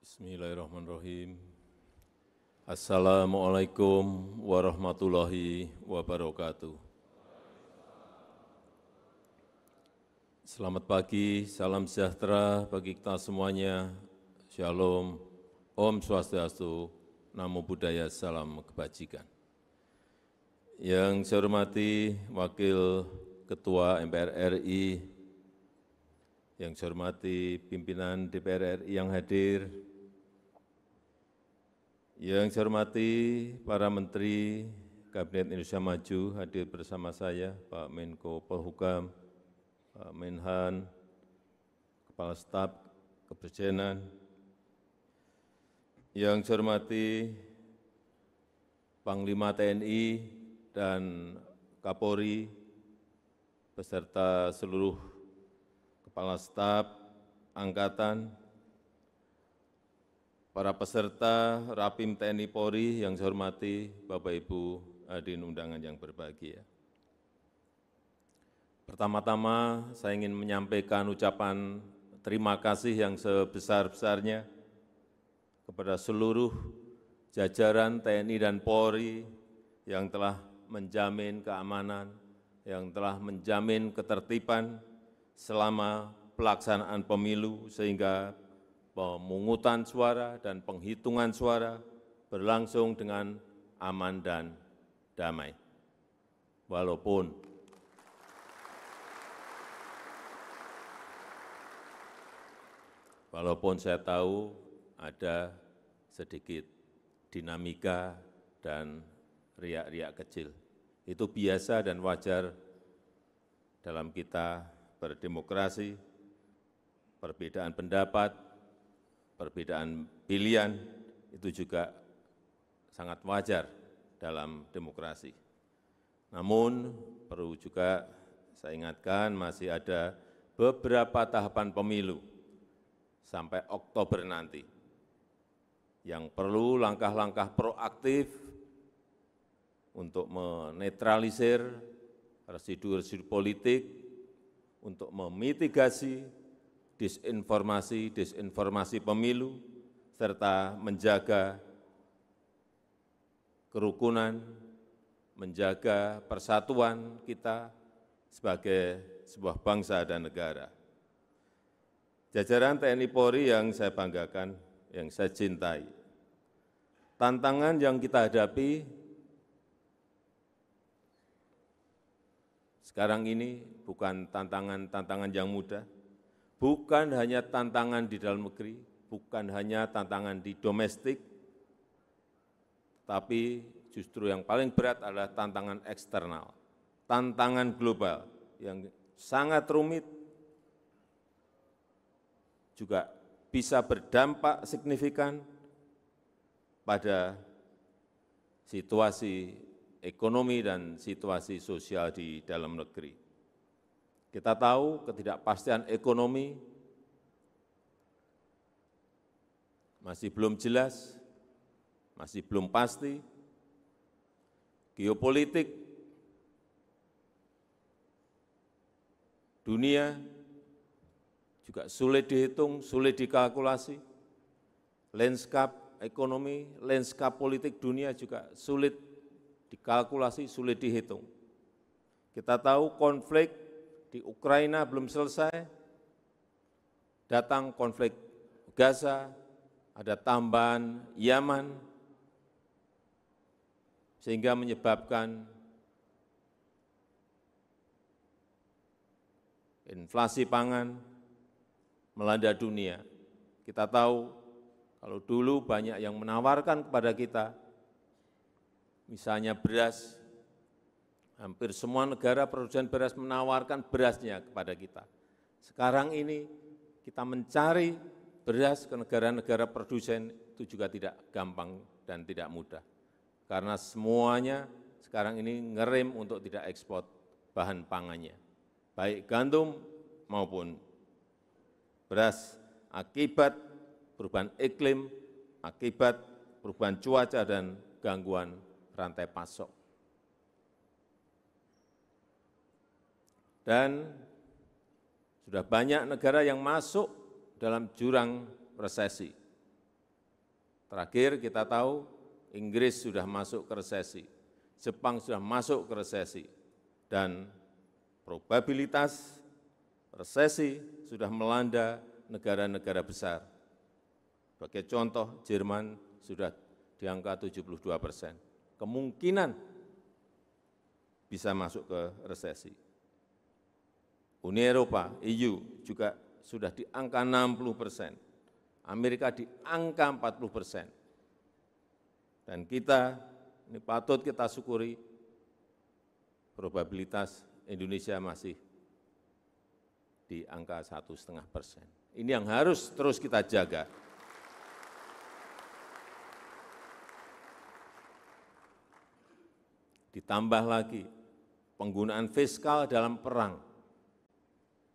Bismillahirrahmanirrahim. Assalamualaikum warahmatullahi wabarakatuh. Selamat pagi, salam sejahtera bagi kita semuanya. Shalom, Om Swastiastu, Namo Buddhaya, salam kebajikan. Yang saya hormati Wakil Ketua MPR RI, yang saya hormati pimpinan DPR RI yang hadir, yang saya hormati para Menteri Kabinet Indonesia Maju hadir bersama saya, Pak Menko Polhukam, Pak Menhan, Kepala Staf Kepresidenan, yang saya hormati Panglima TNI dan Kapolri, beserta seluruh Kepala Staf Angkatan, para peserta Rapim TNI Polri yang saya hormati, Bapak Ibu hadirin undangan yang berbahagia. Pertama-tama saya ingin menyampaikan ucapan terima kasih yang sebesar-besarnya kepada seluruh jajaran TNI dan Polri yang telah menjamin keamanan, yang telah menjamin ketertiban selama pelaksanaan pemilu sehingga pemungutan suara dan penghitungan suara berlangsung dengan aman dan damai. Walaupun saya tahu ada sedikit dinamika dan riak-riak kecil. Itu biasa dan wajar dalam kita berdemokrasi, perbedaan pendapat, perbedaan pilihan itu juga sangat wajar dalam demokrasi. Namun perlu juga saya ingatkan masih ada beberapa tahapan pemilu sampai Oktober nanti yang perlu langkah-langkah proaktif untuk menetralisir residu-residu politik, untuk memitigasi disinformasi pemilu, serta menjaga kerukunan, menjaga persatuan kita sebagai sebuah bangsa dan negara. Jajaran TNI Polri yang saya banggakan, yang saya cintai, tantangan yang kita hadapi sekarang ini bukan tantangan yang mudah, bukan hanya tantangan di dalam negeri, bukan hanya tantangan di domestik, tapi justru yang paling berat adalah tantangan eksternal, tantangan global yang sangat rumit, juga bisa berdampak signifikan pada situasi ekonomi dan situasi sosial di dalam negeri. Kita tahu ketidakpastian ekonomi masih belum jelas, masih belum pasti. Geopolitik dunia juga sulit dihitung, sulit dikalkulasi. Landscape ekonomi, landscape politik dunia juga sulit dikalkulasi, sulit dihitung. Kita tahu konflik di Ukraina belum selesai, datang konflik Gaza, ada tambahan Yaman, sehingga menyebabkan inflasi pangan melanda dunia. Kita tahu kalau dulu banyak yang menawarkan kepada kita, misalnya beras, hampir semua negara produsen beras menawarkan berasnya kepada kita. Sekarang ini kita mencari beras ke negara-negara produsen itu juga tidak gampang dan tidak mudah. Karena semuanya sekarang ini ngerem untuk tidak ekspor bahan pangannya, baik gandum maupun beras, akibat perubahan iklim, akibat perubahan cuaca dan gangguan rantai pasok. Dan sudah banyak negara yang masuk dalam jurang resesi. Terakhir kita tahu Inggris sudah masuk ke resesi, Jepang sudah masuk ke resesi, dan probabilitas resesi sudah melanda negara-negara besar. Sebagai contoh, Jerman sudah di angka 72%. Kemungkinan bisa masuk ke resesi. Uni Eropa, EU, juga sudah di angka 60%. Amerika di angka 40%. Dan kita, ini patut kita syukuri, probabilitas Indonesia masih di angka 1,5%. Ini yang harus terus kita jaga. Ditambah lagi penggunaan fiskal dalam perang.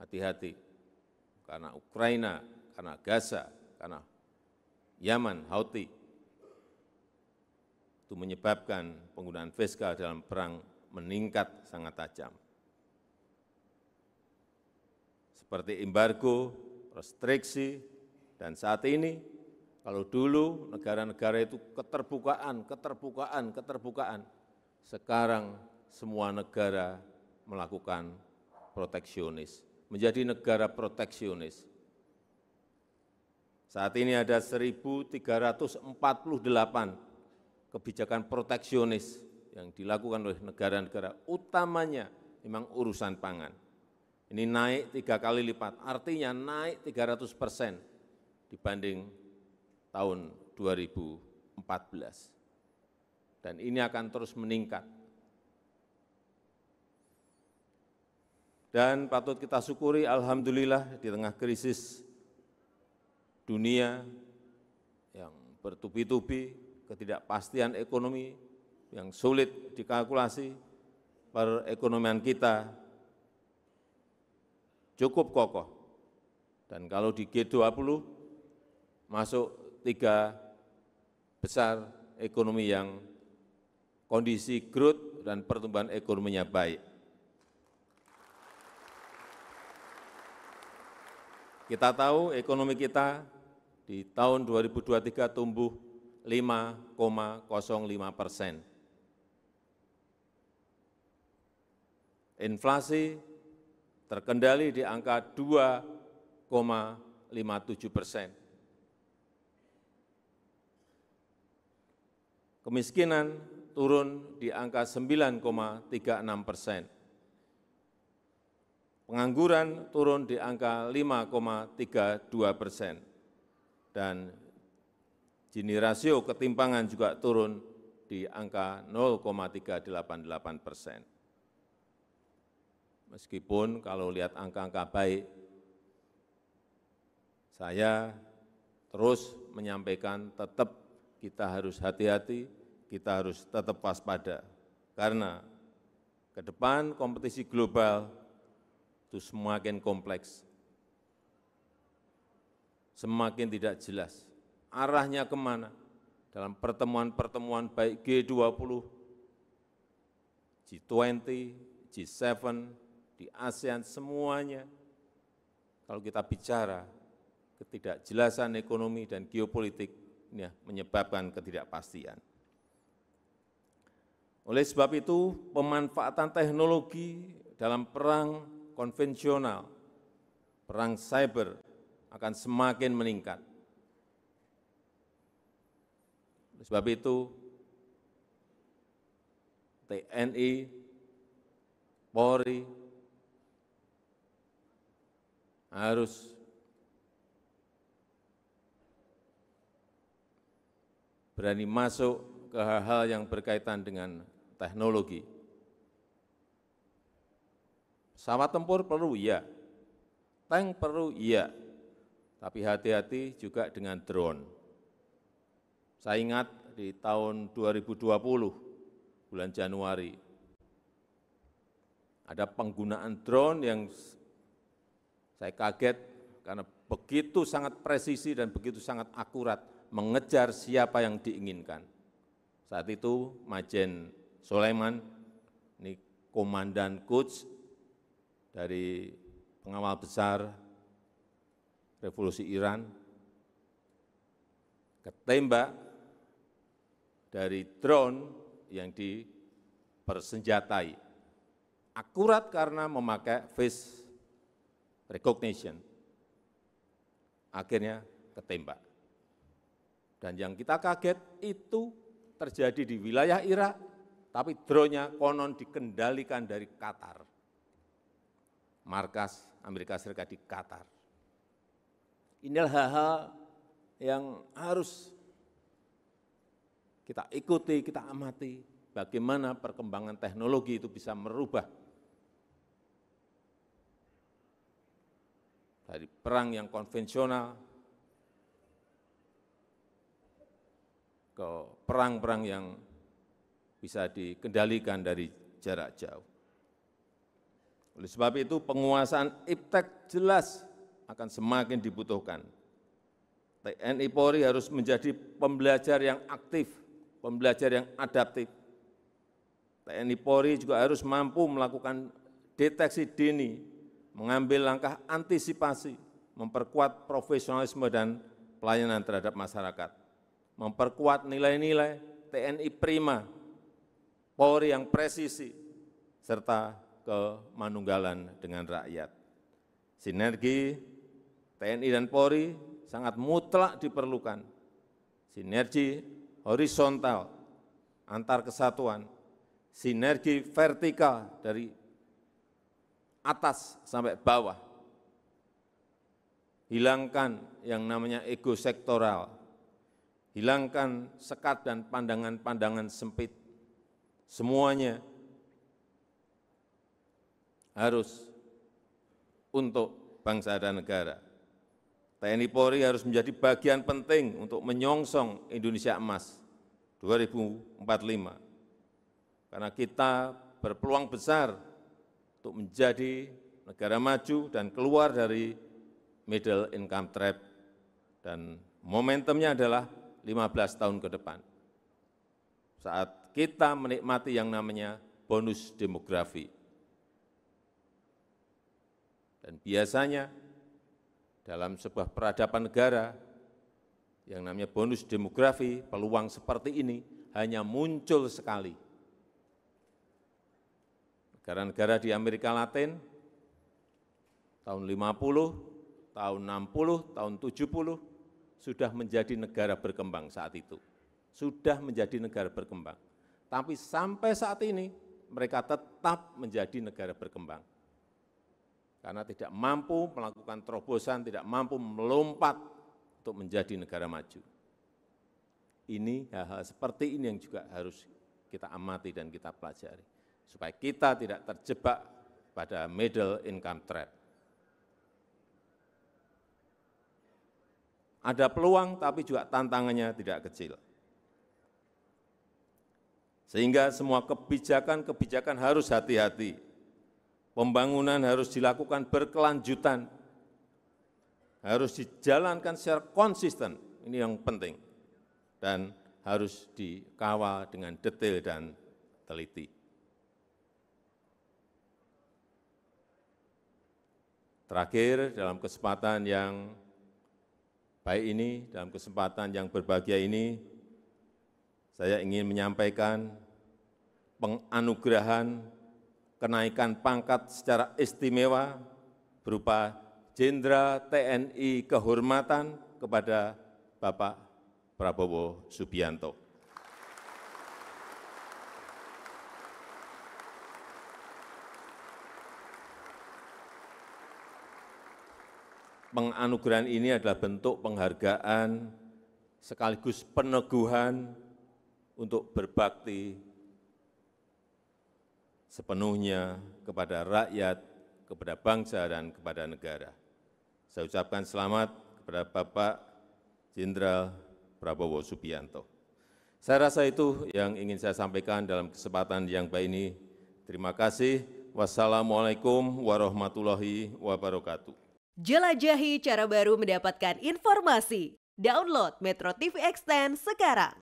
Hati-hati, karena Ukraina, karena Gaza, karena Yaman, Houthi, itu menyebabkan penggunaan fiskal dalam perang meningkat sangat tajam. Seperti embargo, restriksi, dan saat ini, kalau dulu negara-negara itu keterbukaan, sekarang semua negara melakukan proteksionis, menjadi negara proteksionis. Saat ini ada 1.348 kebijakan proteksionis yang dilakukan oleh negara-negara, utamanya memang urusan pangan. Ini naik 3 kali lipat, artinya naik 300% dibanding tahun 2014. Dan ini akan terus meningkat. Dan patut kita syukuri, alhamdulillah, di tengah krisis dunia yang bertubi-tubi, ketidakpastian ekonomi yang sulit dikalkulasi, perekonomian kita cukup kokoh. Dan kalau di G20 masuk 3 besar ekonomi yang kondisi growth dan pertumbuhan ekonominya baik. Kita tahu ekonomi kita di tahun 2023 tumbuh 5,05%. Inflasi terkendali di angka 2,57%. Kemiskinan turun di angka 9,36%. Pengangguran turun di angka 5,32%. Dan Gini rasio ketimpangan juga turun di angka 0,388%. Meskipun kalau lihat angka-angka baik, saya terus menyampaikan tetap kita harus hati-hati, kita harus tetap waspada. Karena ke depan kompetisi global itu semakin kompleks, semakin tidak jelas. Arahnya kemana? Dalam pertemuan-pertemuan baik G20, G20, G7, di ASEAN, semuanya. Kalau kita bicara ketidakjelasan ekonomi dan geopolitik, ini menyebabkan ketidakpastian. Oleh sebab itu, pemanfaatan teknologi dalam perang konvensional, perang cyber akan semakin meningkat. Oleh sebab itu, TNI, Polri harus berani masuk ke hal-hal yang berkaitan dengan teknologi. Pesawat tempur perlu, iya. Tank perlu, iya. Tapi hati-hati juga dengan drone. Saya ingat di tahun 2020, bulan Januari, ada penggunaan drone yang saya kaget karena begitu sangat presisi dan begitu sangat akurat mengejar siapa yang diinginkan. Saat itu Majen Sulaiman, ini Komandan Quds dari pengawal besar Revolusi Iran, ketembak dari drone yang dipersenjatai. Akurat karena memakai face recognition. Akhirnya ketembak. Dan yang kita kaget itu terjadi di wilayah Irak, tapi drone-nya konon dikendalikan dari Qatar. Markas Amerika Serikat di Qatar. Inilah hal-hal yang harus kita ikuti, kita amati, bagaimana perkembangan teknologi itu bisa merubah dari perang yang konvensional ke perang-perang yang bisa dikendalikan dari jarak jauh. Oleh sebab itu penguasaan iptek jelas akan semakin dibutuhkan. TNI Polri harus menjadi pembelajar yang aktif, pembelajar yang adaptif. TNI Polri juga harus mampu melakukan deteksi dini, mengambil langkah antisipasi, memperkuat profesionalisme dan pelayanan terhadap masyarakat, memperkuat nilai-nilai TNI prima, Polri yang presisi, serta kemanunggalan dengan rakyat. Sinergi TNI dan Polri sangat mutlak diperlukan. Sinergi horizontal antar kesatuan, sinergi vertikal dari atas sampai bawah. Hilangkan yang namanya ego sektoral, hilangkan sekat dan pandangan-pandangan sempit. Semuanya harus untuk bangsa dan negara. TNI Polri harus menjadi bagian penting untuk menyongsong Indonesia Emas 2045. Karena kita berpeluang besar untuk menjadi negara maju dan keluar dari middle income trap. Dan momentumnya adalah 15 tahun ke depan. Saat kita menikmati yang namanya bonus demografi. Dan biasanya dalam sebuah peradaban negara yang namanya bonus demografi, peluang seperti ini hanya muncul sekali. Negara-negara di Amerika Latin tahun 50, tahun 60, tahun 70 sudah menjadi negara berkembang saat itu. Sudah menjadi negara berkembang. Tapi sampai saat ini mereka tetap menjadi negara berkembang. Karena tidak mampu melakukan terobosan, tidak mampu melompat untuk menjadi negara maju. Ini hal-hal seperti ini yang juga harus kita amati dan kita pelajari. Supaya kita tidak terjebak pada middle income trap. Ada peluang tapi juga tantangannya tidak kecil. Sehingga semua kebijakan-kebijakan harus hati-hati. Pembangunan harus dilakukan berkelanjutan, harus dijalankan secara konsisten, ini yang penting, dan harus dikawal dengan detail dan teliti. Terakhir, dalam kesempatan yang baik ini, dalam kesempatan yang berbahagia ini, saya ingin menyampaikan penganugerahan kenaikan pangkat secara istimewa berupa Jenderal TNI Kehormatan kepada Bapak Prabowo Subianto. Penganugerahan ini adalah bentuk penghargaan sekaligus peneguhan untuk berbakti sepenuhnya kepada rakyat, kepada bangsa, dan kepada negara. Saya ucapkan selamat kepada Bapak Jenderal Prabowo Subianto. Saya rasa itu yang ingin saya sampaikan dalam kesempatan yang baik ini. Terima kasih. Wassalamualaikum warahmatullahi wabarakatuh. Jelajahi cara baru mendapatkan informasi. Download Metro TV Extend sekarang.